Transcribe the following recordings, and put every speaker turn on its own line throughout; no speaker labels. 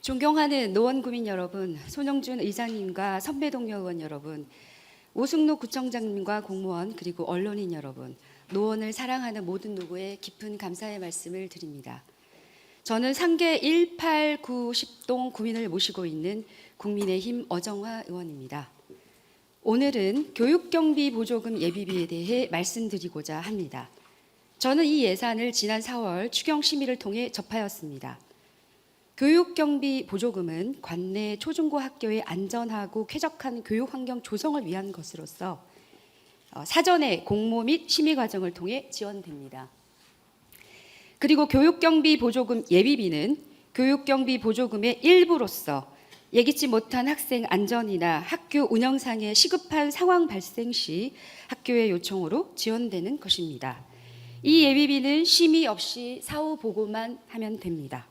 존경하는 노원구민 여러분, 손영준 의장님과 선배 동료 의원 여러분, 오승록 구청장님과 공무원 그리고 언론인 여러분, 노원을 사랑하는 모든 누구에 깊은 감사의 말씀을 드립니다. 저는 상계 1, 8, 9, 10동 구민을 모시고 있는 국민의힘 어정화 의원입니다. 오늘은 교육경비 보조금 예비비에 대해 말씀드리고자 합니다. 저는 이 예산을 지난 4월 추경심의를 통해 접하였습니다. 교육경비 보조금은 관내 초중고 학교의 안전하고 쾌적한 교육환경 조성을 위한 것으로서 사전에 공모 및 심의 과정을 통해 지원됩니다. 그리고 교육경비 보조금 예비비는 교육경비 보조금의 일부로서 예기치 못한 학생 안전이나 학교 운영상의 시급한 상황 발생 시 학교의 요청으로 지원되는 것입니다. 이 예비비는 심의 없이 사후 보고만 하면 됩니다.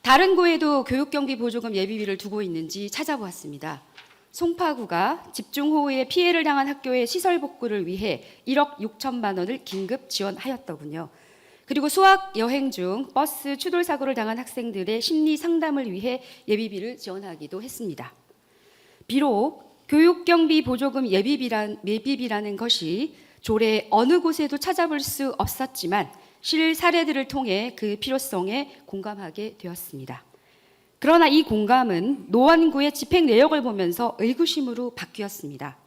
다른 구에도 교육경비 보조금 예비비를 두고 있는지 찾아보았습니다. 송파구가 집중호우에 피해를 당한 학교의 시설 복구를 위해 1억 6천만 원을 긴급 지원하였더군요. 그리고 수학 여행 중 버스 추돌 사고를 당한 학생들의 심리 상담을 위해 예비비를 지원하기도 했습니다. 비록 교육경비 보조금 예비비라는 것이 조례 어느 곳에도 찾아볼 수 없었지만 실 사례들을 통해 그 필요성에 공감하게 되었습니다. 그러나 이 공감은 노원구의 집행 내역을 보면서 의구심으로 바뀌었습니다.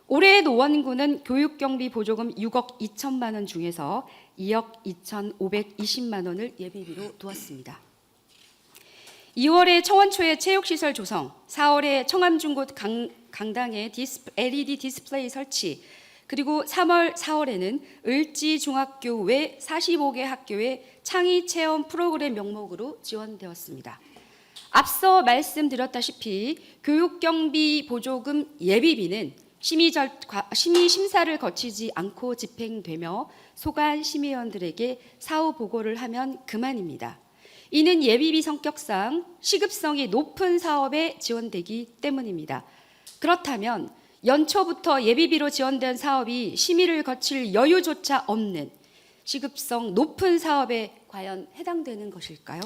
올해 노원구는 교육경비 보조금 6억 2천만 원 중에서 2억 2,520만 원을 예비비로 두었습니다. 2월에 청원초의 체육시설 조성, 4월에 청암중고 강당에 LED 디스플레이 설치, 그리고 3월, 4월에는 을지중학교 외 45개 학교의 창의체험 프로그램 명목으로 지원되었습니다. 앞서 말씀드렸다시피 교육경비 보조금 예비비는 심의 심사를 거치지 않고 집행되며 소관 심의위원들에게 사후 보고를 하면 그만입니다. 이는 예비비 성격상 시급성이 높은 사업에 지원되기 때문입니다. 그렇다면 연초부터 예비비로 지원된 사업이 심의를 거칠 여유조차 없는 시급성 높은 사업에 과연 해당되는 것일까요?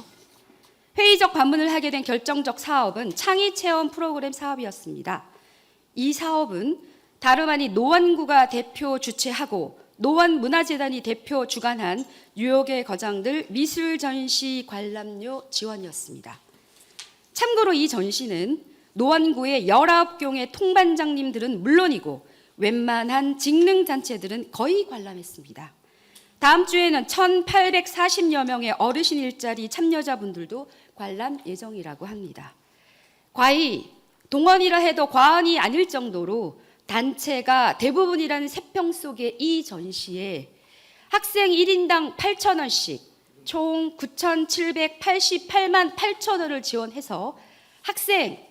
회의적 반문을 하게 된 결정적 사업은 창의체험 프로그램 사업이었습니다. 이 사업은 다름 아닌 노원구가 대표 주최하고 노원문화재단이 대표 주관한 뉴욕의 거장들 미술 전시 관람료 지원이었습니다. 참고로 이 전시는 노원구의 19경의 통반장님들은 물론이고 웬만한 직능단체들은 거의 관람했습니다. 다음 주에는 1,840여 명의 어르신 일자리 참여자분들도 관람 예정이라고 합니다. 과히 동원이라 해도 과언이 아닐 정도로 단체가 대부분이라는 세평 속의 이 전시에 학생 1인당 8,000원씩 총 9,788만 8천 원을 지원해서 학생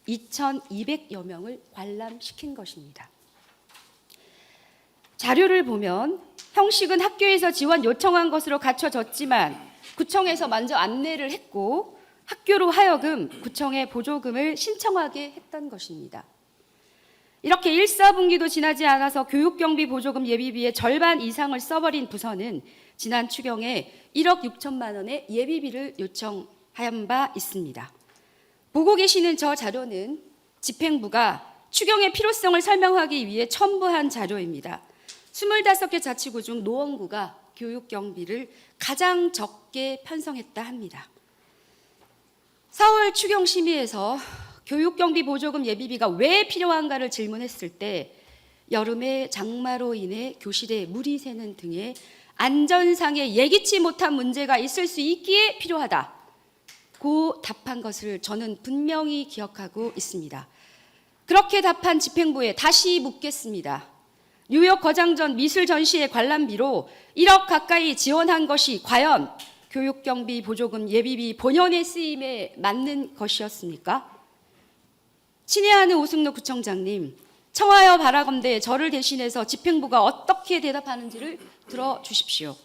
12,200여 명을 관람시킨 것입니다. 자료를 보면 형식은 학교에서 지원 요청한 것으로 갖춰졌지만 구청에서 먼저 안내를 했고 학교로 하여금 구청에 보조금을 신청하게 했던 것입니다. 이렇게 1사분기도 지나지 않아서 교육경비 보조금 예비비의 절반 이상을 써버린 부서는 지난 추경에 1억 6천만 원의 예비비를 요청한 바 있습니다. 보고 계시는 저 자료는 집행부가 추경의 필요성을 설명하기 위해 첨부한 자료입니다. 25개 자치구 중 노원구가 교육경비를 가장 적게 편성했다 합니다. 4월 추경심의에서 교육경비 보조금 예비비가 왜 필요한가를 질문했을 때 여름에 장마로 인해 교실에 물이 새는 등의 안전상의 예기치 못한 문제가 있을 수 있기에 필요하다. 고 답한 것을 저는 분명히 기억하고 있습니다. 그렇게 답한 집행부에 다시 묻겠습니다. 뉴욕 거장전 미술 전시의 관람비로 1억 가까이 지원한 것이 과연 교육경비 보조금 예비비 본연의 쓰임에 맞는 것이었습니까? 친애하는 오승록 구청장님, 청하여 바라건대 저를 대신해서 집행부가 어떻게 대답하는지를 들어주십시오.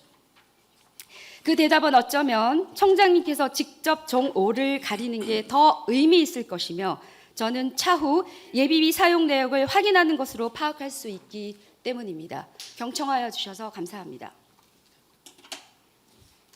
그 대답은 어쩌면 청장님께서 직접 정오를 가리는 게 더 의미 있을 것이며 저는 차후 예비비 사용 내역을 확인하는 것으로 파악할 수 있기 때문입니다. 경청하여 주셔서 감사합니다.